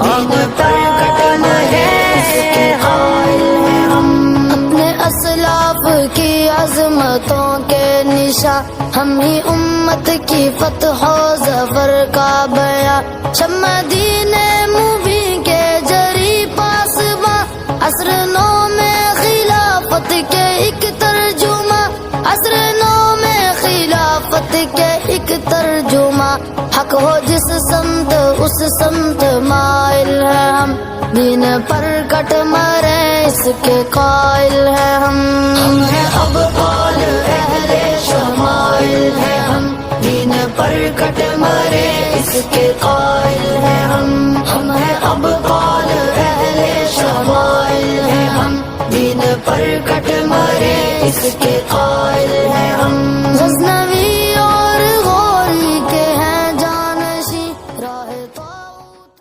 दीन पर कदम है इसके कायल हैं हम। अपने असलाफ की अजमतों के निशा, हम ही उम्मत की फतह जफर का बया। शम्मा दीने मुबी के जरी पासबा, असर नौ में खिलाफत के एक तर्जुमा, असर नौ में खिलाफत के एक तर्जुमा। हक हो जिस समत उस समत माइल है हम, दीन पर कट मरे इसके कायल है हम। हैं अब्ताल अहले शमाइल है हम, दीन पर कट मरे इसके कायल है हम हैं अब्ताल अहले शमाइल है हम, दीन पर कट मरे इसके